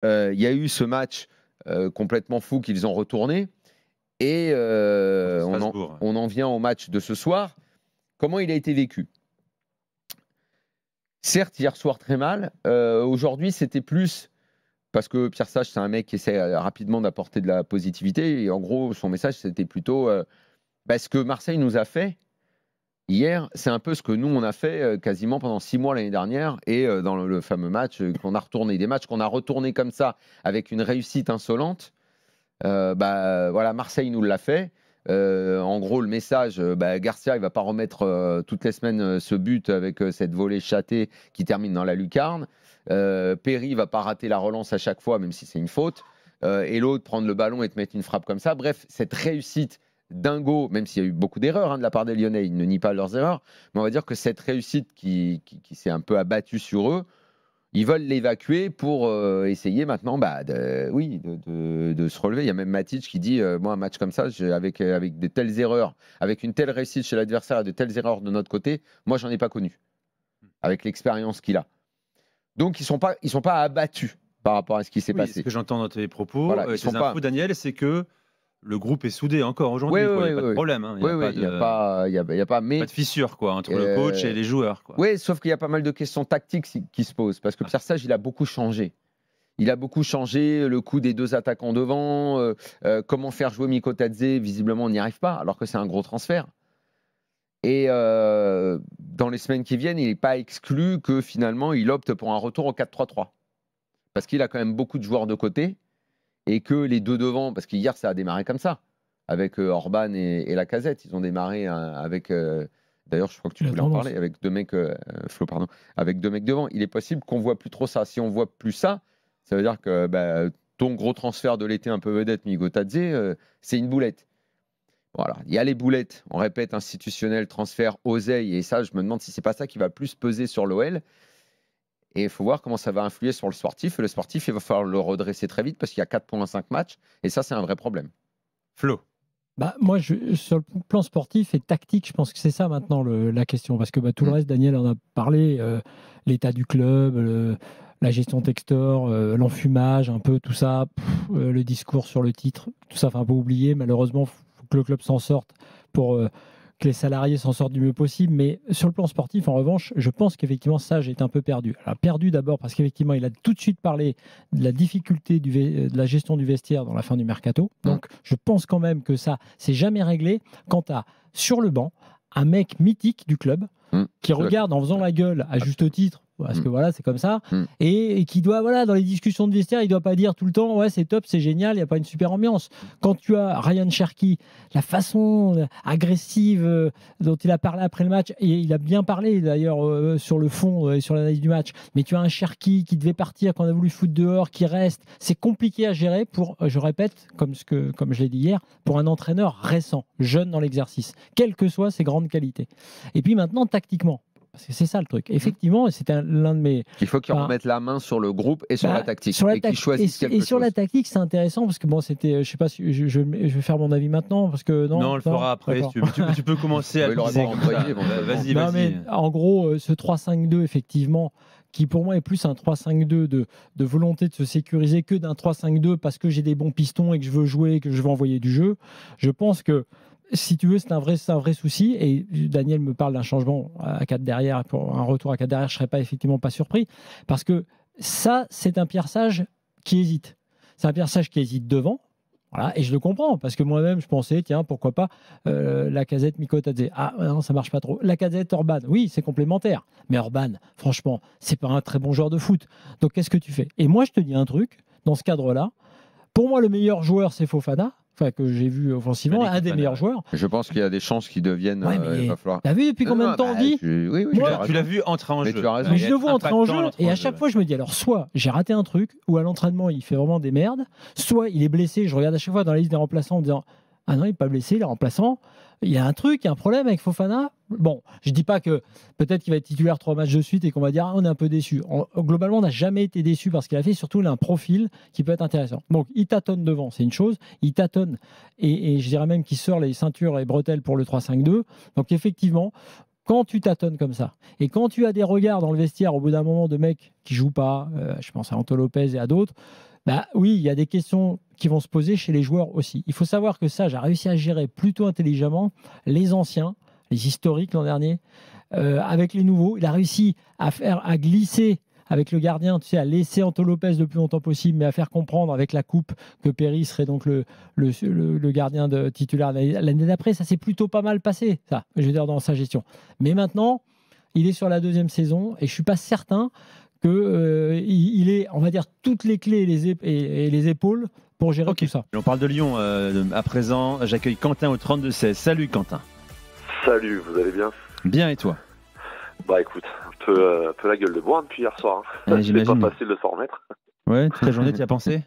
il y a eu ce match complètement fou qu'ils ont retourné. Et on en vient au match de ce soir. Comment il a été vécu? Certes, hier soir, très mal. Aujourd'hui, c'était plus parce que Pierre Sage, c'est un mec qui essaie rapidement d'apporter de la positivité. Et en gros, son message, c'était plutôt ce que Marseille nous a fait hier, c'est un peu ce que nous, on a fait quasiment pendant 6 mois l'année dernière. Et dans le fameux match qu'on a retourné, des matchs qu'on a retournés comme ça, avec une réussite insolente. Voilà, Marseille nous l'a fait. En gros, le message, Garcia, il va pas remettre toutes les semaines ce but avec cette volée châtée qui termine dans la lucarne. Perry va pas rater la relance à chaque fois, même si c'est une faute. Et l'autre prendre le ballon et te mettre une frappe comme ça. Bref, cette réussite dingo, même s'il y a eu beaucoup d'erreurs de la part des Lyonnais, ils ne nient pas leurs erreurs, mais on va dire que cette réussite qui s'est un peu abattue sur eux, ils veulent l'évacuer pour essayer maintenant de se relever. Il y a même Matic qui dit moi, un match comme ça, avec de telles erreurs, avec une telle réussite chez l'adversaire et de telles erreurs de notre côté, moi, j'en ai pas connu, avec l'expérience qu'il a. Donc, ils sont pas abattus par rapport à ce qui s'est passé. Ce que j'entends dans tes propos, voilà, tes infos, Daniel, c'est que le groupe est soudé encore aujourd'hui. Il n'y a pas de problème. Il n'y a pas de fissure entre le coach et les joueurs. Oui, sauf qu'il y a pas mal de questions tactiques qui se posent. Parce que Pierre Sage, il a beaucoup changé. Il a beaucoup changé le coup des deux attaquants devant. Comment faire jouer Mikotadze, visiblement, on n'y arrive pas, alors que c'est un gros transfert. Et dans les semaines qui viennent, il n'est pas exclu que finalement, il opte pour un retour au 4-3-3. Parce qu'il a quand même beaucoup de joueurs de côté. Et que les deux devant, parce qu'hier ça a démarré comme ça, avec Orban et Lacazette, ils ont démarré avec, d'ailleurs je crois que tu voulais en parler, avec deux mecs, Flo, pardon, avec deux mecs devant. Il est possible qu'on voit plus trop ça. Si on voit plus ça, ça veut dire que ton gros transfert de l'été un peu vedette, Mikotadze, c'est une boulette. Voilà, il y a les boulettes, on répète, institutionnel, transfert, oseille, et ça je me demande si c'est pas ça qui va plus peser sur l'OL. Et il faut voir comment ça va influer sur le sportif. Et le sportif, il va falloir le redresser très vite parce qu'il y a 4 points en 5 matchs. Et ça, c'est un vrai problème. Flo. Moi, sur le plan sportif et tactique, je pense que c'est ça maintenant la question. Parce que tout le reste, Daniel en a parlé. L'état du club, la gestion textor, l'enfumage, un peu tout ça, le discours sur le titre, tout ça, un peu oublié. Malheureusement, il faut que le club s'en sorte pour... que les salariés s'en sortent du mieux possible, mais sur le plan sportif, en revanche, je pense qu'effectivement, Sage est un peu perdu. Alors, perdu d'abord parce qu'effectivement, il a tout de suite parlé de la difficulté de la gestion du vestiaire dans la fin du mercato. Donc, je pense quand même que ça, c'est jamais réglé. Quant à, sur le banc, un mec mythique du club qui regarde en faisant la gueule à juste titre, parce que voilà, c'est comme ça, et qui doit, dans les discussions de vestiaire, il ne doit pas dire tout le temps, ouais, c'est top, c'est génial, il n'y a pas une super ambiance. Quand tu as Ryan Cherki, la façon agressive dont il a parlé après le match, et il a bien parlé d'ailleurs sur le fond et sur l'analyse du match, mais tu as un Cherki qui devait partir, qu'on a voulu foutre dehors, qui reste, c'est compliqué à gérer pour, je répète, comme je l'ai dit hier, pour un entraîneur récent, jeune dans l'exercice, quelles que soient ses grandes qualités. Et puis maintenant, tactiquement, parce que c'est ça le truc. Effectivement, c'était l'un de mes... Il faut qu'ils remettent la main sur le groupe et sur la tactique. Et qu'ils choisissent quelque chose. Et sur la tactique, c'est intéressant parce que c'était... Je sais pas si je vais faire mon avis maintenant parce que non. Non, on le fera après. Tu peux commencer à... Vas-y. Mais en gros, ce 3-5-2, effectivement, qui pour moi est plus un 3-5-2 de volonté de se sécuriser que d'un 3-5-2 parce que j'ai des bons pistons et que je veux jouer et que je veux envoyer du jeu. Je pense que si tu veux, c'est un vrai souci. Et Daniel me parle d'un changement à 4 derrière, pour un retour à 4 derrière, je ne serais effectivement pas surpris. Parce que ça, c'est un Pierre Sage qui hésite. C'est un Pierre Sage qui hésite devant. Voilà, et je le comprends, parce que moi-même, je pensais, tiens, pourquoi pas Lacazette, Mikotadze. Ah non, ça marche pas trop. Lacazette, Orban, oui, c'est complémentaire. Mais Orban, franchement, c'est pas un très bon joueur de foot. Donc, qu'est-ce que tu fais? Et moi, je te dis un truc, dans ce cadre-là, pour moi, le meilleur joueur, c'est Fofana. Que j'ai vu offensivement, un des meilleurs joueurs. Je pense qu'il y a des chances qu'ils deviennent. T'as vu depuis combien de temps on dit? Oui, tu l'as vu entrer en jeu. Mais je le vois entrer en jeu et à chaque fois je me dis alors soit j'ai raté un truc ou à l'entraînement il fait vraiment des merdes, soit il est blessé. Je regarde à chaque fois dans la liste des remplaçants en disant ah non il n'est pas blessé, il est remplaçant. Il y a un truc, il y a un problème avec Fofana. Bon, je dis pas que peut-être qu'il va être titulaire 3 matchs de suite et qu'on va dire on est un peu déçu. Globalement, on n'a jamais été déçu par ce qu'il a fait. Surtout, il a un profil qui peut être intéressant. Donc, il tâtonne devant, c'est une chose. Il tâtonne et je dirais même qu'il sort les ceintures et bretelles pour le 3-5-2. Donc, effectivement, quand tu tâtonnes comme ça et quand tu as des regards dans le vestiaire au bout d'un moment de mecs qui jouent pas, je pense à Anto Lopez et à d'autres, Bah oui, il y a des questions qui vont se poser chez les joueurs aussi. Il faut savoir que Sage a réussi à gérer plutôt intelligemment les anciens, les historiques l'an dernier, avec les nouveaux. Il a réussi à glisser avec le gardien, tu sais, à laisser Anto Lopez le plus longtemps possible, mais à faire comprendre avec la coupe que Perry serait donc le gardien titulaire l'année d'après. Ça s'est plutôt pas mal passé, ça, je veux dire, dans sa gestion. Mais maintenant, il est sur la 2e saison et je suis pas certain qu'il ait, on va dire, toutes les clés et les épaules pour gérer tout ça. On parle de Lyon à présent. J'accueille Quentin au 32-16. Salut Quentin. Salut, vous allez bien? Bien, et toi? Bah écoute, un peu la gueule de bois depuis hier soir. C'est pas facile de s'en remettre. Ouais, toute la journée tu y as pensé?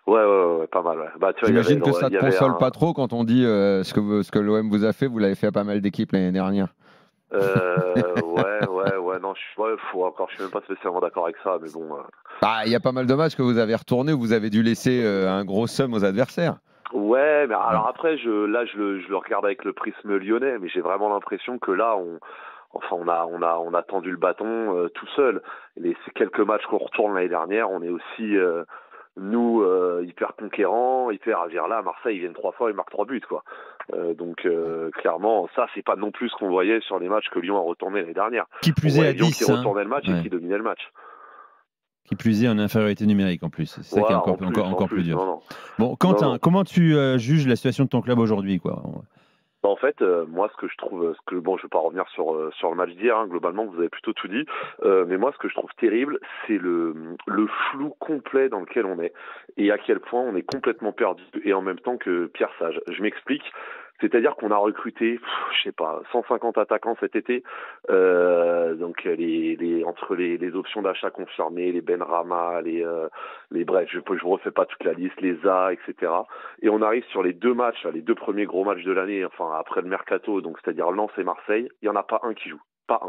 Ouais, pas mal. Ouais. Bah, j'imagine que ça te console pas trop quand on dit ce que l'OM vous a fait, vous l'avez fait à pas mal d'équipes l'année dernière. Ouais, non, je suis même pas spécialement d'accord avec ça, mais bon. Il y a pas mal de matchs que vous avez retournés où vous avez dû laisser un gros somme aux adversaires. Ouais, mais alors après, je le regarde avec le prisme lyonnais, mais j'ai vraiment l'impression que là, on a tendu le bâton tout seul. Ces quelques matchs qu'on retourne l'année dernière, on est aussi hyper conquérants, là à Marseille, ils viennent 3 fois, ils marquent 3 buts, quoi. Donc clairement, ça c'est pas non plus ce qu'on voyait sur les matchs que Lyon a retourné l'année dernière. Qui plus est à 10, Lyon qui retournait le match et qui dominait le match. Qui plus est en infériorité numérique en plus. C'est ça qui est encore plus dur. Non. Bon, Quentin, comment tu juges la situation de ton club aujourd'hui, quoi? En fait, moi, ce que je trouve, je vais pas revenir sur le match d'hier. Globalement, vous avez plutôt tout dit. Mais moi, ce que je trouve terrible, c'est le flou complet dans lequel on est et à quel point on est complètement perdu. Et en même temps que Pierre Sage. Je m'explique. C'est-à-dire qu'on a recruté, 150 attaquants cet été. Donc entre les options d'achat confirmées, les Benrahma, bref, je vous refais pas toute la liste, les A, etc. Et on arrive sur les 2 matchs, les 2 premiers gros matchs de l'année, enfin après le mercato, donc c'est-à-dire Lens et Marseille, il y en a pas un qui joue, pas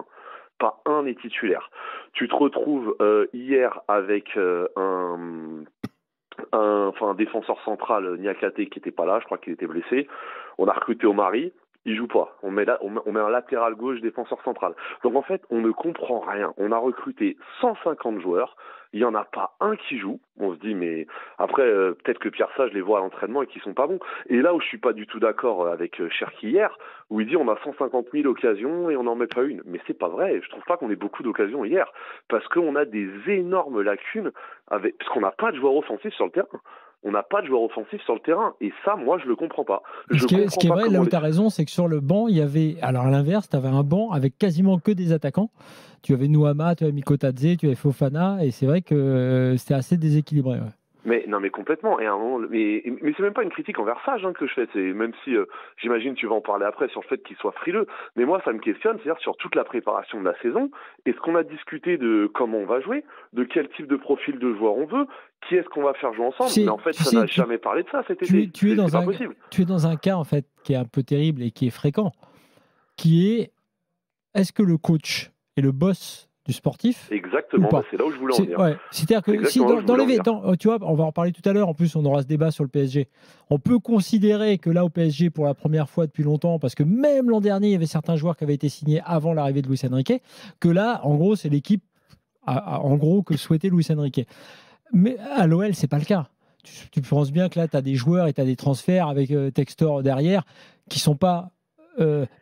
un n'est titulaire. Tu te retrouves hier avec un défenseur central, Niakate, qui n'était pas là, je crois qu'il était blessé. On a recruté Omari, il joue pas. On met un latéral gauche, défenseur central. Donc en fait, on ne comprend rien. On a recruté 150 joueurs, il n'y en a pas un qui joue. On se dit, mais après, peut-être que Pierre Sage les voit à l'entraînement et qu'ils sont pas bons. Et là où je suis pas du tout d'accord avec Cherki hier, où il dit on a 150 000 occasions et on n'en met pas une. Mais c'est pas vrai. Je trouve pas qu'on ait beaucoup d'occasions hier, parce qu'on a des énormes lacunes parce qu'on n'a pas de joueurs offensifs sur le terrain. On n'a pas de joueur offensif sur le terrain. Et ça, moi, je le comprends pas. Ce qui est vrai, là où tu as raison, c'est que sur le banc, il y avait... Alors, à l'inverse, tu avais un banc avec quasiment que des attaquants. Tu avais Nouama, tu avais Mikotadze, tu avais Fofana. Et c'est vrai que c'était assez déséquilibré. Ouais. Mais complètement. Et à un moment, mais c'est même pas une critique envers Sage que je fais. C'est même si j'imagine tu vas en parler après sur le fait qu'il soit frileux. Mais moi, ça me questionne, c'est-à-dire sur toute la préparation de la saison. Est-ce qu'on a discuté de comment on va jouer, de quel type de profil de joueur on veut, qui est-ce qu'on va faire jouer ensemble? Mais en fait, ça n'a jamais parlé de ça cet été. Tu es dans un cas en fait qui est un peu terrible et qui est fréquent, qui est-ce que le coach est le boss du sportif? Exactement, c'est là où je voulais en venir. Ouais. C'est-à-dire que si tu vois, on va en parler tout à l'heure, en plus on aura ce débat sur le PSG. On peut considérer que là au PSG, pour la première fois depuis longtemps, parce que même l'an dernier, il y avait certains joueurs qui avaient été signés avant l'arrivée de Luis Enrique, que là, en gros, c'est l'équipe en gros que souhaitait Luis Enrique. Mais à l'OL, c'est pas le cas. Tu penses bien que là, tu as des joueurs et tu as des transferts avec Textor derrière qui sont pas...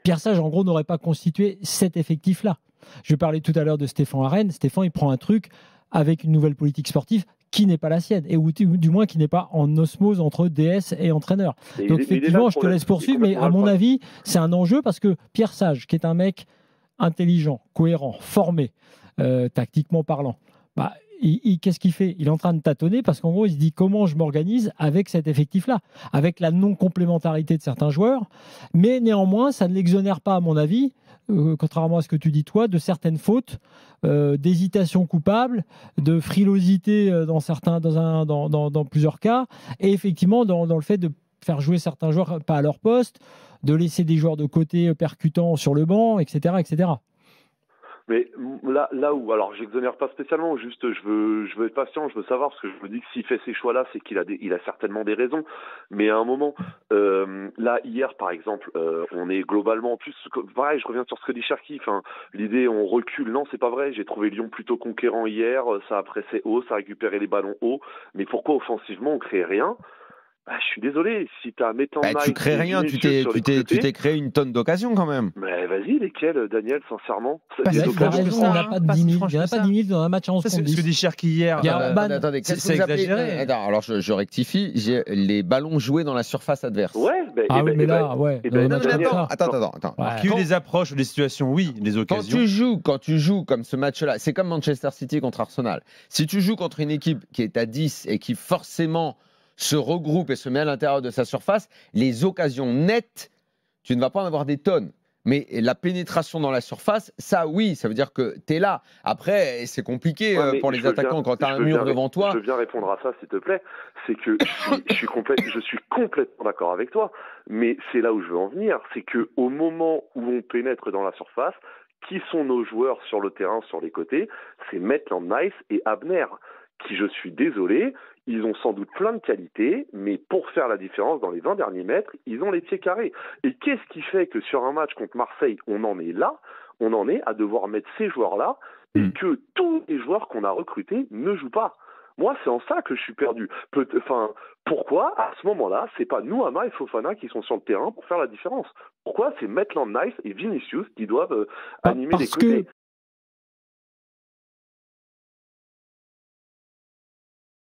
Pierre Sage, en gros, n'aurait pas constitué cet effectif-là. Je parlais tout à l'heure de Stéphane Arène. Stéphane, il prend un truc avec une nouvelle politique sportive qui n'est pas la sienne, ou du moins qui n'est pas en osmose entre DS et entraîneur. Donc effectivement, je te laisse poursuivre, mais à mon avis, c'est un enjeu parce que Pierre Sage, qui est un mec intelligent, cohérent, formé, tactiquement parlant, qu'est-ce qu'il fait? Il est en train de tâtonner parce qu'en gros, il se dit comment je m'organise avec cet effectif-là, avec la non-complémentarité de certains joueurs. Mais néanmoins, ça ne l'exonère pas, à mon avis, contrairement à ce que tu dis toi, de certaines fautes, d'hésitation coupable, de frilosité dans plusieurs cas, et effectivement dans le fait de faire jouer certains joueurs pas à leur poste, de laisser des joueurs de côté percutants sur le banc, etc., etc. Mais là où, alors j'exonère pas spécialement, juste je veux être patient, je veux savoir, parce que je me dis que s'il fait ces choix-là, c'est qu'il a certainement des raisons. Mais à un moment, là hier par exemple, on est globalement en plus, pareil, je reviens sur ce que dit Cherki, l'idée on recule, non c'est pas vrai, j'ai trouvé Lyon plutôt conquérant hier, ça a pressé haut, ça a récupéré les ballons haut, mais pourquoi offensivement on crée rien? Je suis désolé, si t'as Maitland Niles, tu crées rien, tu t'es créé une tonne d'occasions quand même. Mais vas-y, lesquels, Daniel, sincèrement? Il n'y en a pas de 10 000. Il n'y en a pas 10 000 dans un match à 11 contre 10. Ce que dit Cherki hier, attendez, c'est exagéré. Alors je rectifie, j'ai les ballons joués dans la surface adverse. Ouais, mais là, ouais. Attends. Qu'il y ait eu des approches ou des situations, oui, des occasions. Quand tu joues comme ce match-là, c'est comme Manchester City contre Arsenal. Si tu joues contre une équipe qui est à 10 et qui forcément se regroupe et se met à l'intérieur de sa surface, les occasions nettes, tu ne vas pas en avoir des tonnes. Mais la pénétration dans la surface, ça oui, ça veut dire que tu es là. Après, c'est compliqué pour les attaquants quand tu as un mur devant toi. Je veux bien répondre à ça, s'il te plaît. C'est que je suis complètement d'accord avec toi. Mais c'est là où je veux en venir. C'est qu'au moment où on pénètre dans la surface, qui sont nos joueurs sur le terrain, sur les côtés? C'est Maitland Niles et Abner, qui, je suis désolé, ils ont sans doute plein de qualités, mais pour faire la différence dans les 20 derniers mètres, ils ont les pieds carrés. Et qu'est-ce qui fait que sur un match contre Marseille, on en est là, on en est à devoir mettre ces joueurs-là, et que tous les joueurs qu'on a recrutés ne jouent pas? Moi, c'est en ça que je suis perdu. Pourquoi, à ce moment-là, c'est pas Nuama et Fofana qui sont sur le terrain pour faire la différence? Pourquoi c'est Maitland Niles et Vinicius qui doivent animer les côtés?